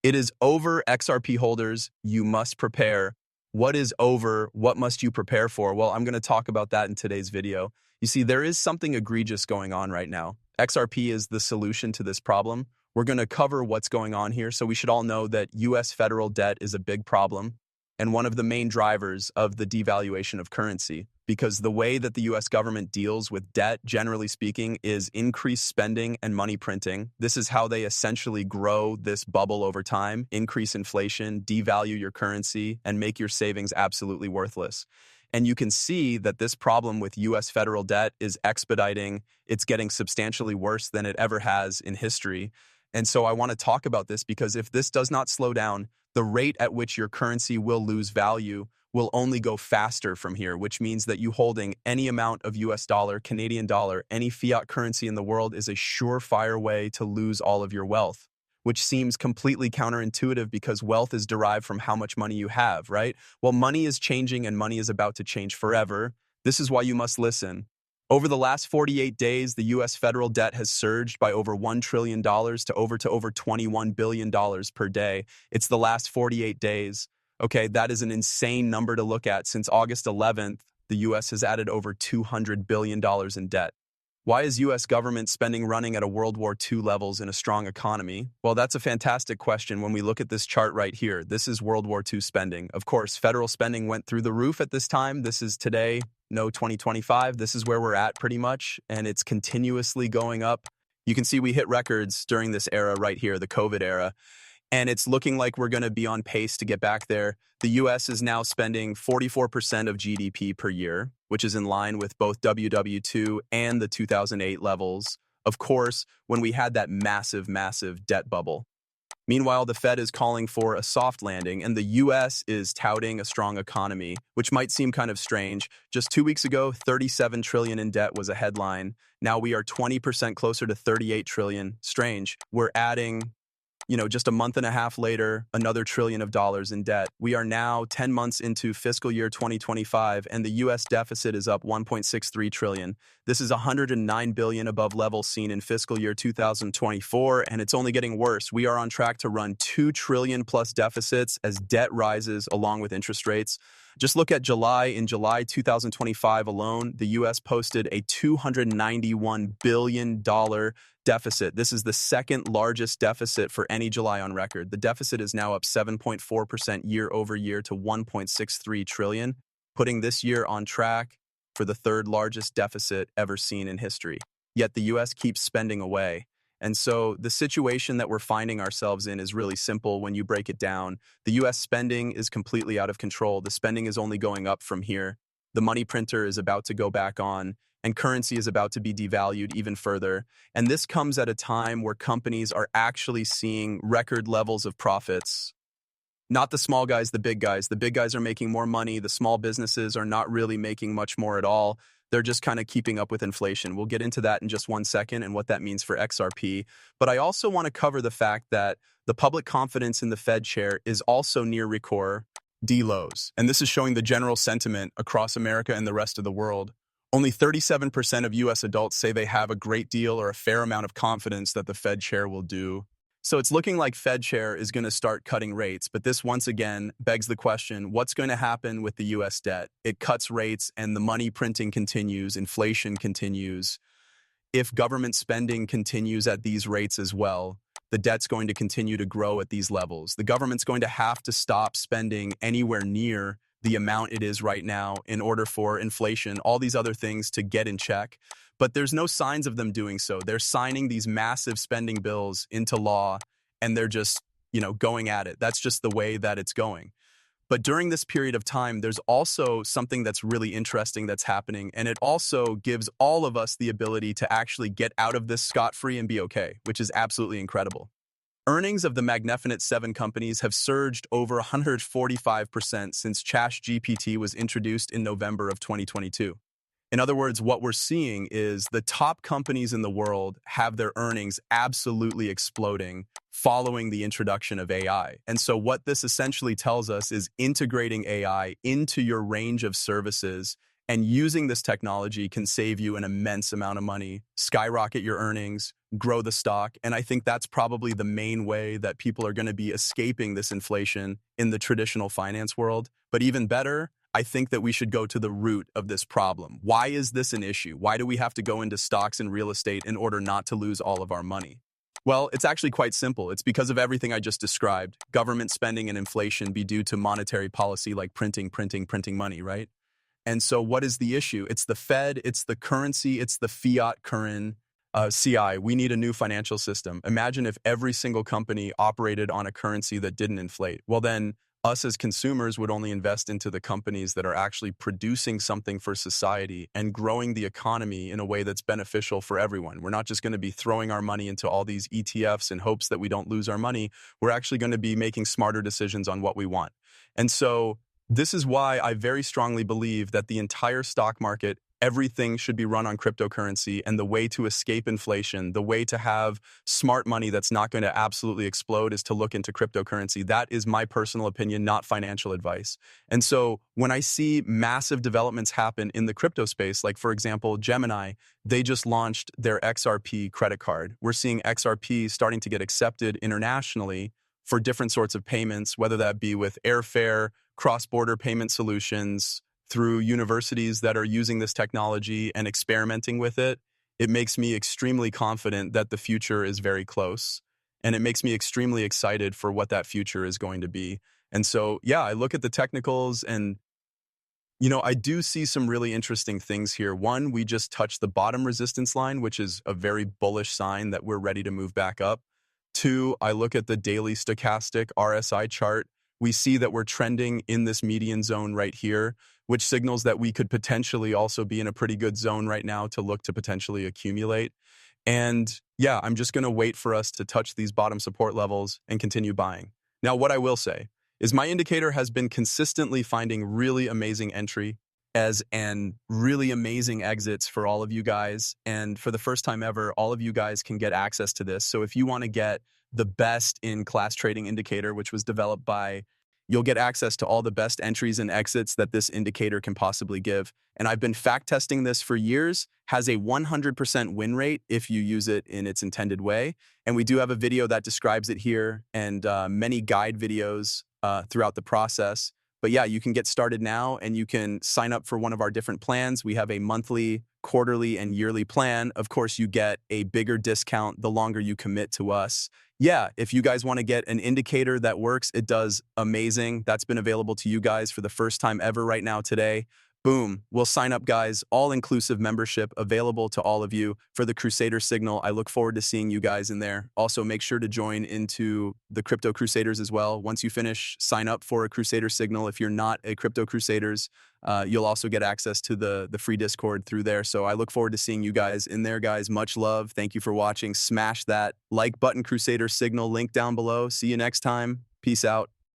It is over, XRP holders. You must prepare. What is over? What must you prepare for? Well, I'm going to talk about that in today's video. You see, there is something egregious going on right now. XRP is the solution to this problem. We're going to cover what's going on here. So we should all know that U.S. federal debt is a big problem and one of the main drivers of the devaluation of currency, because the way that the U.S. government deals with debt, generally speaking, is increased spending and money printing. This is how they essentially grow this bubble over time, increase inflation, devalue your currency, and make your savings absolutely worthless. And you can see that this problem with U.S. federal debt is expediting. It's getting substantially worse than it ever has in history. And so I want to talk about this because if this does not slow down, the rate at which your currency will lose value will only go faster from here, which means that you holding any amount of US dollar, Canadian dollar, any fiat currency in the world is a surefire way to lose all of your wealth, which seems completely counterintuitive because wealth is derived from how much money you have, right? Well, money is changing and money is about to change forever. This is why you must listen. Over the last 48 days, the U.S. federal debt has surged by over $1 trillion to over $21 billion per day. It's the last 48 days. Okay, that is an insane number to look at. Since August 11th, the U.S. has added over $200 billion in debt. Why is U.S. government spending running at a World War II levels in a strong economy? Well, that's a fantastic question when we look at this chart right here. This is World War II spending. Of course, federal spending went through the roof at this time. This is today, no 2025. This is where we're at pretty much, and it's continuously going up. You can see we hit records during this era right here, the COVID era. And it's looking like we're going to be on pace to get back there. The U.S. is now spending 44% of GDP per year, which is in line with both WW2 and the 2008 levels. Of course, when we had that massive debt bubble. Meanwhile, the Fed is calling for a soft landing, and the U.S. is touting a strong economy, which might seem kind of strange. Just 2 weeks ago, 37 trillion in debt was a headline. Now we are 20% closer to 38 trillion. Strange. We're adding, just a month and a half later, another $1 trillion in debt. We are now 10 months into fiscal year 2025, and the U.S. deficit is up 1.63 trillion. This is 109 billion above levels seen in fiscal year 2024, and it's only getting worse. We are on track to run 2 trillion plus deficits as debt rises along with interest rates. Just look at July. In July 2025 alone, the U.S. posted a $291 billion deficit. This is the second largest deficit for any July on record. The deficit is now up 7.4% year over year to 1.63 trillion, putting this year on track for the third largest deficit ever seen in history. Yet the U.S. keeps spending away. And so the situation that we're finding ourselves in is really simple when you break it down. The U.S. spending is completely out of control. The spending is only going up from here. The money printer is about to go back on, and currency is about to be devalued even further. And this comes at a time where companies are actually seeing record levels of profits. Not the small guys, the big guys. The big guys are making more money. The small businesses are not really making much more at all. They're just kind of keeping up with inflation. We'll get into that in just 1 second and what that means for XRP. But I also want to cover the fact that the public confidence in the Fed chair is also near record lows. And this is showing the general sentiment across America and the rest of the world. Only 37% of U.S. adults say they have a great deal or a fair amount of confidence that the Fed chair will do. So it's looking like Fed chair is going to start cutting rates. But this once again begs the question, what's going to happen with the U.S. debt? It cuts rates and the money printing continues, inflation continues. If government spending continues at these rates as well, the debt's going to continue to grow at these levels. The government's going to have to stop spending anywhere near the amount it is right now in order for inflation, all these other things to get in check. But there's no signs of them doing so. They're signing these massive spending bills into law, and they're just, going at it. That's just the way that it's going. But during this period of time, there's also something that's really interesting that's happening, and it also gives all of us the ability to actually get out of this scot-free and be okay, which is absolutely incredible. Earnings of the Magnificent Seven companies have surged over 145% since ChatGPT was introduced in November of 2022. In other words, what we're seeing is the top companies in the world have their earnings absolutely exploding following the introduction of AI. And so what this essentially tells us is integrating AI into your range of services And using this technology can save you an immense amount of money, skyrocket your earnings, grow the stock. And I think that's probably the main way that people are going to be escaping this inflation in the traditional finance world. But even better, I think that we should go to the root of this problem. Why is this an issue? Why do we have to go into stocks and real estate in order not to lose all of our money? Well, it's actually quite simple. It's because of everything I just described. Government spending and inflation be due to monetary policy like printing money, right? And so what is the issue? It's the Fed, it's the currency, it's the fiat current CI. We need a new financial system. Imagine if every single company operated on a currency that didn't inflate. Well, then us as consumers would only invest into the companies that are actually producing something for society and growing the economy in a way that's beneficial for everyone. We're not just going to be throwing our money into all these ETFs in hopes that we don't lose our money. We're actually going to be making smarter decisions on what we want. And so this is why I very strongly believe that the entire stock market, everything should be run on cryptocurrency, and the way to escape inflation, the way to have smart money that's not going to absolutely explode is to look into cryptocurrency. That is my personal opinion, not financial advice. And so when I see massive developments happen in the crypto space, like for example, Gemini, they just launched their XRP credit card. We're seeing XRP starting to get accepted internationally for different sorts of payments, whether that be with airfare, cross-border payment solutions, through universities that are using this technology and experimenting with it. It makes me extremely confident that the future is very close. And it makes me extremely excited for what that future is going to be. And so, yeah, I look at the technicals and, I do see some really interesting things here. One, we just touched the bottom resistance line, which is a very bullish sign that we're ready to move back up. Two, I look at the daily stochastic RSI chart. We see that we're trending in this median zone right here, which signals that we could potentially also be in a pretty good zone right now to look to potentially accumulate. And yeah, I'm just going to wait for us to touch these bottom support levels and continue buying. Now, what I will say is my indicator has been consistently finding really amazing entry as and really amazing exits for all of you guys. And for the first time ever, all of you guys can get access to this. So if you want to get the best in class trading indicator, which was developed by, you'll get access to all the best entries and exits that this indicator can possibly give. And I've been fact testing this for years, has a 100% win rate if you use it in its intended way. And we do have a video that describes it here and many guide videos throughout the process. But yeah, you can get started now and you can sign up for one of our different plans. We have a monthly, quarterly, and yearly plan. Of course, you get a bigger discount the longer you commit to us. Yeah, if you guys want to get an indicator that works, it does amazing. That's been available to you guys for the first time ever right now today. Boom, we'll sign up, guys. All-inclusive membership available to all of you for the Crusader Signal. I look forward to seeing you guys in there. Also, make sure to join into the Crypto Crusaders as well. Once you finish, sign up for a Crusader Signal. If you're not a Crypto Crusaders, you'll also get access to the free Discord through there. So I look forward to seeing you guys in there, guys. Much love. Thank you for watching. Smash that like button, Crusader Signal link down below. See you next time. Peace out.